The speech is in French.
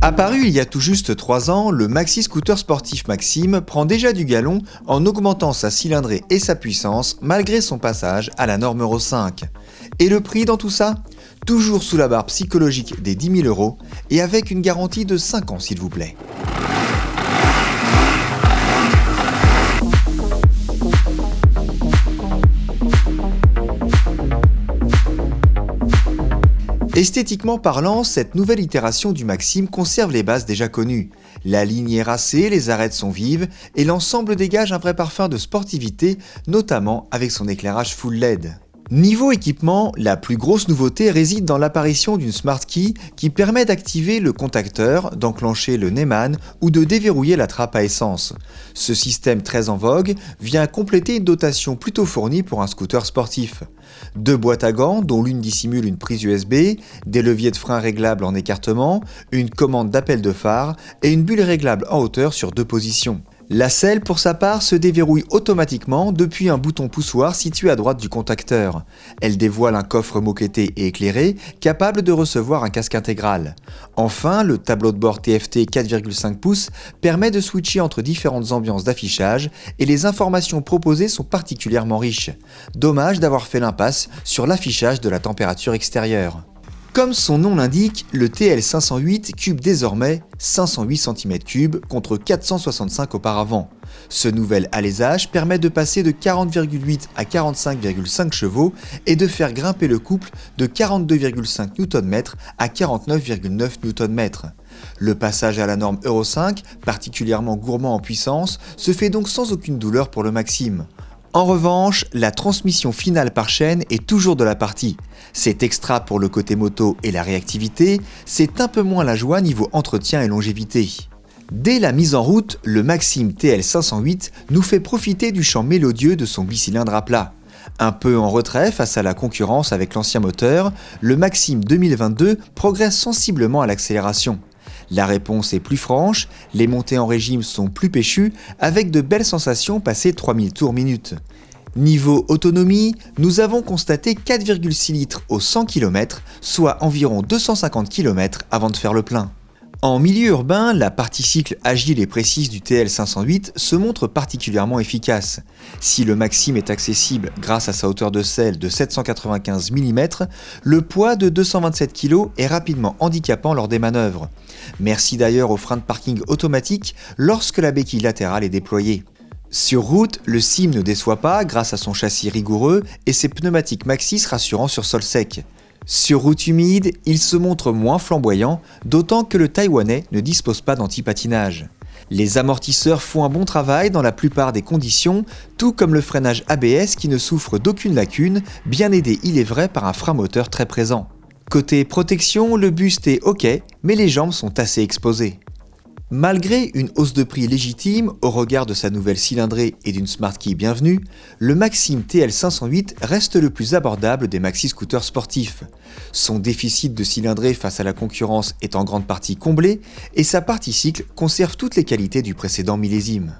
Apparu il y a tout juste 3 ans, le maxi scooter sportif Maxim prend déjà du galon en augmentant sa cylindrée et sa puissance malgré son passage à la norme Euro 5. Et le prix dans tout ça ? Toujours sous la barre psychologique des 10 000 € et avec une garantie de 5 ans s'il vous plaît. Esthétiquement parlant, cette nouvelle itération du Maxim conserve les bases déjà connues. La ligne est racée, les arêtes sont vives et l'ensemble dégage un vrai parfum de sportivité, notamment avec son éclairage full LED. Niveau équipement, la plus grosse nouveauté réside dans l'apparition d'une Smart Key qui permet d'activer le contacteur, d'enclencher le Neumann ou de déverrouiller la trappe à essence. Ce système très en vogue vient compléter une dotation plutôt fournie pour un scooter sportif. 2 boîtes à gants dont l'une dissimule une prise USB, des leviers de frein réglables en écartement, une commande d'appel de phare et une bulle réglable en hauteur sur 2 positions. La selle, pour sa part, se déverrouille automatiquement depuis un bouton poussoir situé à droite du contacteur. Elle dévoile un coffre moquetté et éclairé, capable de recevoir un casque intégral. Enfin, le tableau de bord TFT 4,5 pouces permet de switcher entre différentes ambiances d'affichage et les informations proposées sont particulièrement riches. Dommage d'avoir fait l'impasse sur l'affichage de la température extérieure. Comme son nom l'indique, le TL508 cube désormais 508 cm3 contre 465 auparavant. Ce nouvel alésage permet de passer de 40,8 à 45,5 chevaux et de faire grimper le couple de 42,5 Nm à 49,9 Nm. Le passage à la norme Euro 5, particulièrement gourmand en puissance, se fait donc sans aucune douleur pour le Maxim. En revanche, la transmission finale par chaîne est toujours de la partie. C'est extra pour le côté moto et la réactivité, c'est un peu moins la joie niveau entretien et longévité. Dès la mise en route, le Maxim TL508 nous fait profiter du chant mélodieux de son bicylindre à plat. Un peu en retrait face à la concurrence avec l'ancien moteur, le Maxim 2022 progresse sensiblement à l'accélération. La réponse est plus franche, les montées en régime sont plus péchues, avec de belles sensations passées 3000 tours minute. Niveau autonomie, nous avons constaté 4,6 litres au 100 km, soit environ 250 km avant de faire le plein. En milieu urbain, la partie cycle agile et précise du TL508 se montre particulièrement efficace. Si le Maxim est accessible grâce à sa hauteur de selle de 795 mm, le poids de 227 kg est rapidement handicapant lors des manœuvres. Merci d'ailleurs au frein de parking automatique lorsque la béquille latérale est déployée. Sur route, le Sim ne déçoit pas grâce à son châssis rigoureux et ses pneumatiques Maxxis rassurants sur sol sec. Sur route humide, il se montre moins flamboyant, d'autant que le Taïwanais ne dispose pas d'anti-patinage. Les amortisseurs font un bon travail dans la plupart des conditions, tout comme le freinage ABS qui ne souffre d'aucune lacune, bien aidé il est vrai par un frein moteur très présent. Côté protection, le buste est ok, mais les jambes sont assez exposées. Malgré une hausse de prix légitime au regard de sa nouvelle cylindrée et d'une Smart Key bienvenue, le Maxim TL508 reste le plus abordable des maxi-scooters sportifs. Son déficit de cylindrée face à la concurrence est en grande partie comblé et sa partie cycle conserve toutes les qualités du précédent millésime.